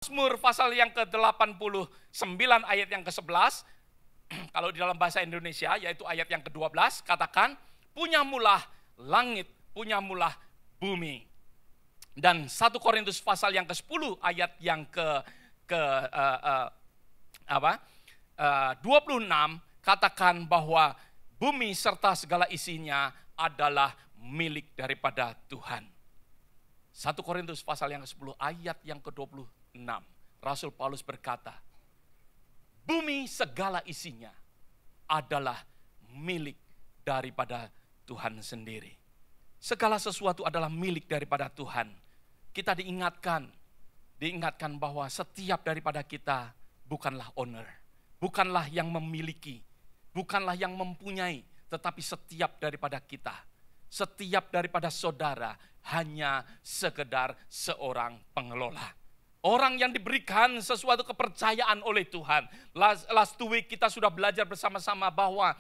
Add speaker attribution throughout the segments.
Speaker 1: Mazmur pasal yang ke-89 ayat yang ke-11, kalau di dalam bahasa Indonesia yaitu ayat yang ke-12, katakan, punyamulah langit, punyamulah bumi. Dan 1 Korintus pasal yang ke-10 ayat yang ke 26 katakan bahwa bumi serta segala isinya adalah milik daripada Tuhan. 1 Korintus pasal yang ke-10 ayat yang ke-26. Rasul Paulus berkata, bumi segala isinya adalah milik daripada Tuhan sendiri. Segala sesuatu adalah milik daripada Tuhan. Kita diingatkan bahwa setiap daripada kita bukanlah owner, bukanlah yang memiliki, bukanlah yang mempunyai, tetapi setiap daripada kita, setiap daripada saudara hanya sekedar seorang pengelola. Orang yang diberikan sesuatu kepercayaan oleh Tuhan. Last week kita sudah belajar bersama-sama bahwa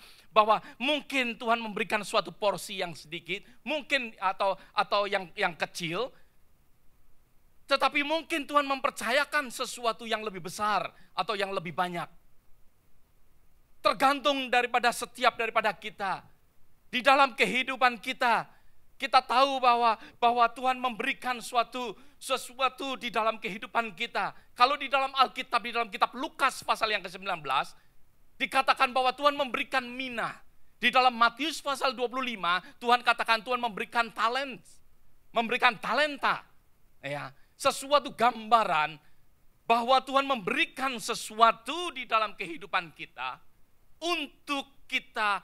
Speaker 1: mungkin Tuhan memberikan suatu porsi yang sedikit, mungkin atau yang kecil, tetapi mungkin Tuhan mempercayakan sesuatu yang lebih besar atau yang lebih banyak. Tergantung daripada setiap daripada kita. Di dalam kehidupan kita, kita tahu bahwa Tuhan memberikan sesuatu di dalam kehidupan kita. Kalau di dalam Alkitab, di dalam kitab Lukas pasal yang ke-19, dikatakan bahwa Tuhan memberikan mina. Di dalam Matius pasal 25, Tuhan katakan Tuhan memberikan talenta. Ya, sesuatu gambaran bahwa Tuhan memberikan sesuatu di dalam kehidupan kita untuk kita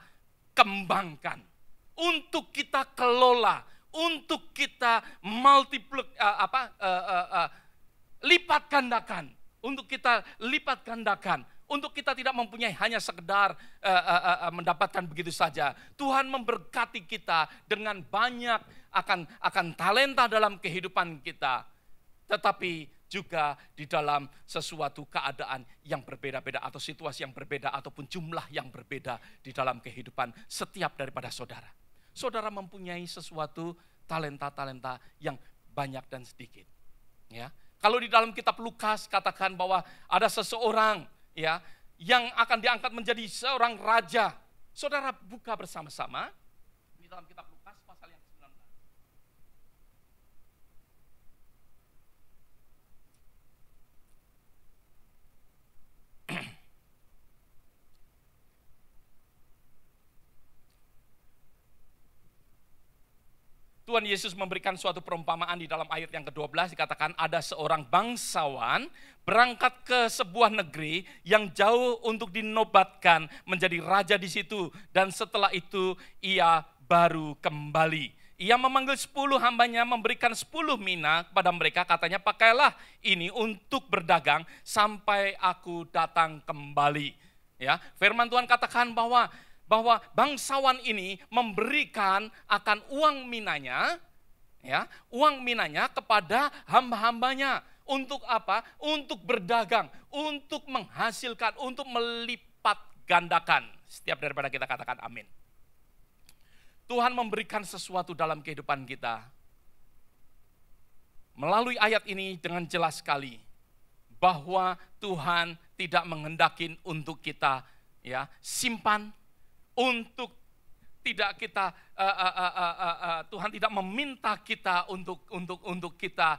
Speaker 1: kembangkan, untuk kita kelola, untuk kita lipat gandakan, untuk kita lipat gandakan, untuk kita tidak mempunyai hanya sekedar mendapatkan begitu saja. Tuhan memberkati kita dengan banyak akan talenta dalam kehidupan kita, tetapi juga di dalam sesuatu keadaan yang berbeda-beda atau situasi yang berbeda ataupun jumlah yang berbeda di dalam kehidupan setiap daripada saudara. Saudara mempunyai sesuatu talenta-talenta yang banyak dan sedikit. Ya. Kalau di dalam kitab Lukas katakan bahwa ada seseorang ya yang akan diangkat menjadi seorang raja. Saudara buka bersama-sama di dalam kitab Lukas pasal yang 19. Tuhan Yesus memberikan suatu perumpamaan di dalam ayat yang ke-12, dikatakan ada seorang bangsawan berangkat ke sebuah negeri yang jauh untuk dinobatkan menjadi raja di situ, dan setelah itu ia baru kembali. Ia memanggil 10 hambanya, memberikan 10 mina kepada mereka, katanya pakailah ini untuk berdagang sampai aku datang kembali. Ya, firman Tuhan katakan bahwa bangsawan ini memberikan akan uang minanya, ya, uang minanya kepada hamba-hambanya. Untuk apa? Untuk berdagang, untuk menghasilkan, untuk melipat gandakan. Setiap daripada kita katakan amin. Tuhan memberikan sesuatu dalam kehidupan kita. Melalui ayat ini dengan jelas sekali bahwa Tuhan tidak menghendaki untuk kita ya simpan, untuk tidak kita Tuhan tidak meminta kita untuk kita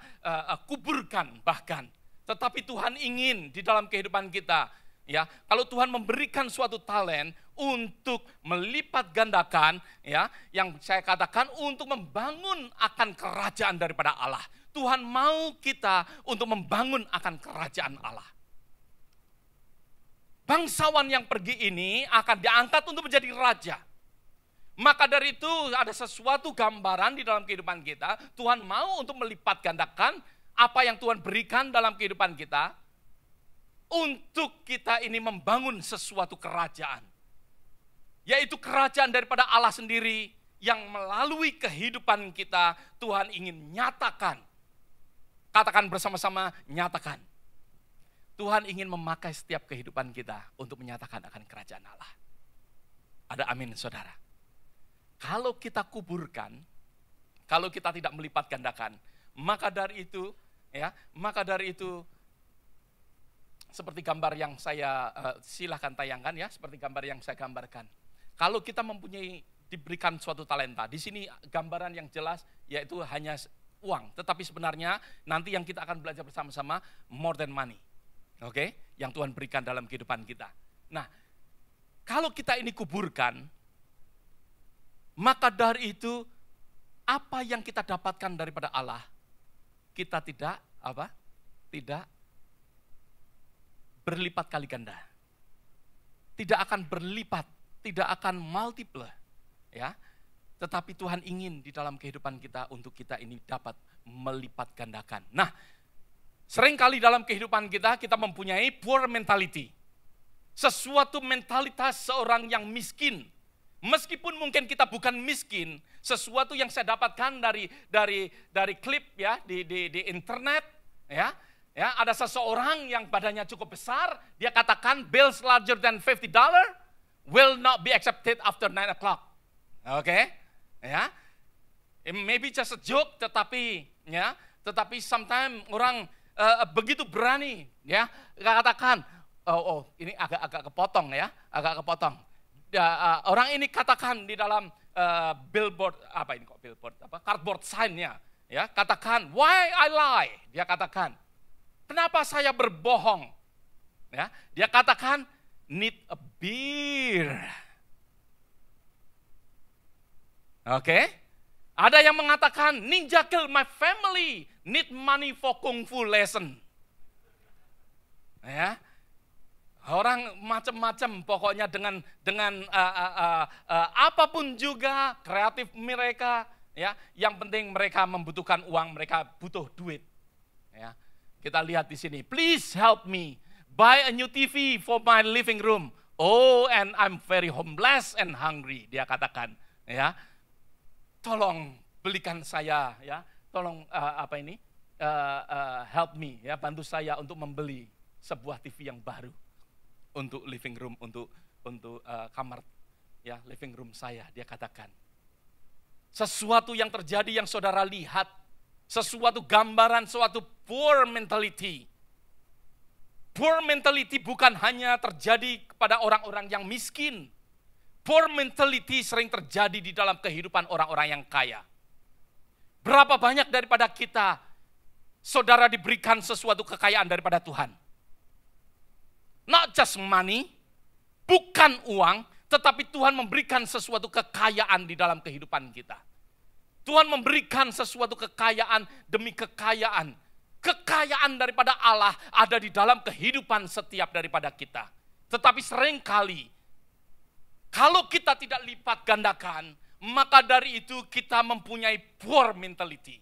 Speaker 1: kuburkan bahkan, tetapi Tuhan ingin di dalam kehidupan kita ya, kalau Tuhan memberikan suatu talent untuk melipat gandakan ya, yang saya katakan untuk membangun akan kerajaan daripada Allah. Tuhan mau kita untuk membangun akan kerajaan Allah. Bangsawan yang pergi ini akan diangkat untuk menjadi raja. Maka dari itu ada sesuatu gambaran di dalam kehidupan kita. Tuhan mau untuk melipat gandakan apa yang Tuhan berikan dalam kehidupan kita, untuk kita ini membangun sesuatu kerajaan. Yaitu kerajaan daripada Allah sendiri yang melalui kehidupan kita Tuhan ingin nyatakan. Katakan bersama-sama, nyatakan. Tuhan ingin memakai setiap kehidupan kita untuk menyatakan akan kerajaan Allah. Ada amin saudara. Kalau kita kuburkan, kalau kita tidak melipat gandakan, maka dari itu seperti gambar yang saya silahkan tayangkan ya, seperti gambar yang saya gambarkan. Kalau kita diberikan suatu talenta, di sini gambaran yang jelas yaitu hanya uang, tetapi sebenarnya nanti yang kita akan belajar bersama-sama more than money. Oke, yang Tuhan berikan dalam kehidupan kita. Nah, kalau kita ini kuburkan, maka dari itu apa yang kita dapatkan daripada Allah, kita tidak berlipat kali ganda. Tidak akan berlipat, tidak akan multiple, ya. Tetapi Tuhan ingin di dalam kehidupan kita untuk kita ini dapat melipat gandakan. Nah, seringkali dalam kehidupan kita mempunyai poor mentality. Sesuatu mentalitas seorang yang miskin. Meskipun mungkin kita bukan miskin, sesuatu yang saya dapatkan dari klip ya di internet ya. Ya, ada seseorang yang badannya cukup besar, dia katakan bills larger than $50 will not be accepted after 9 o'clock. Oke, ya. Maybe just a joke, tetapi sometimes orang begitu berani, ya, katakan, ini agak kepotong ya, agak kepotong. Orang ini katakan di dalam billboard, cardboard sign-nya, ya, katakan, why I lie, dia katakan. Kenapa saya berbohong? Ya, dia katakan need a beer. Oke. Ada yang mengatakan ninja kill my family, need money for kung fu lesson. Ya. Orang macam-macam pokoknya dengan apapun juga kreatif mereka, ya. Yang penting mereka membutuhkan uang, mereka butuh duit. Ya. Kita lihat di sini, please help me buy a new TV for my living room. Oh, and I'm very homeless and hungry, dia katakan, ya. Tolong belikan saya, ya. Tolong help me, ya, bantu saya untuk membeli sebuah TV yang baru untuk living room, untuk kamar, ya, living room saya, dia katakan. Sesuatu yang terjadi yang saudara lihat, sesuatu gambaran, suatu poor mentality. Poor mentality bukan hanya terjadi kepada orang-orang yang miskin. Poor mentality sering terjadi di dalam kehidupan orang-orang yang kaya. Berapa banyak daripada kita, saudara diberikan sesuatu kekayaan daripada Tuhan. Not just money, bukan uang, tetapi Tuhan memberikan sesuatu kekayaan di dalam kehidupan kita. Tuhan memberikan sesuatu kekayaan demi kekayaan. Kekayaan daripada Allah ada di dalam kehidupan setiap daripada kita. Tetapi seringkali, kalau kita tidak lipat gandakan, maka dari itu kita mempunyai poor mentality.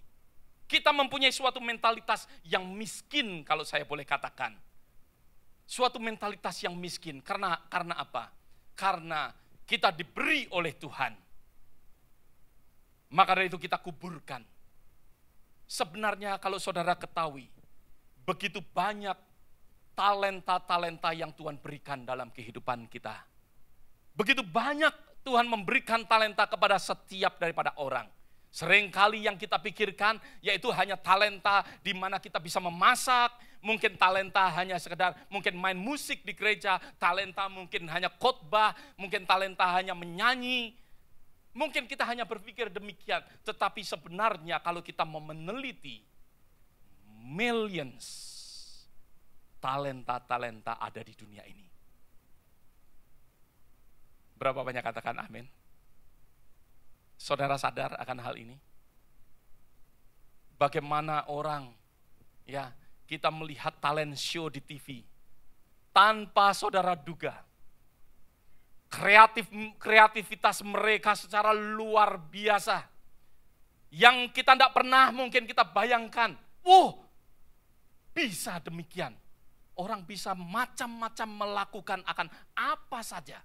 Speaker 1: Kita mempunyai suatu mentalitas yang miskin, kalau saya boleh katakan. Suatu mentalitas yang miskin. Karena apa? Karena kita diberi oleh Tuhan. Maka dari itu kita kuburkan. Sebenarnya kalau saudara ketahui, begitu banyak talenta-talenta yang Tuhan berikan dalam kehidupan kita. Begitu banyak Tuhan memberikan talenta kepada setiap daripada orang. Seringkali yang kita pikirkan yaitu hanya talenta di mana kita bisa memasak, mungkin talenta hanya sekedar mungkin main musik di gereja, talenta mungkin hanya khotbah, mungkin talenta hanya menyanyi. Mungkin kita hanya berpikir demikian, tetapi sebenarnya kalau kita mau meneliti, millions talenta-talenta ada di dunia ini. Berapa banyak katakan amin? Saudara sadar akan hal ini? Bagaimana orang, ya, kita melihat talent show di TV, tanpa saudara duga, kreativitas mereka secara luar biasa. Yang kita tidak pernah mungkin kita bayangkan. Bisa demikian. Orang bisa macam-macam melakukan akan apa saja.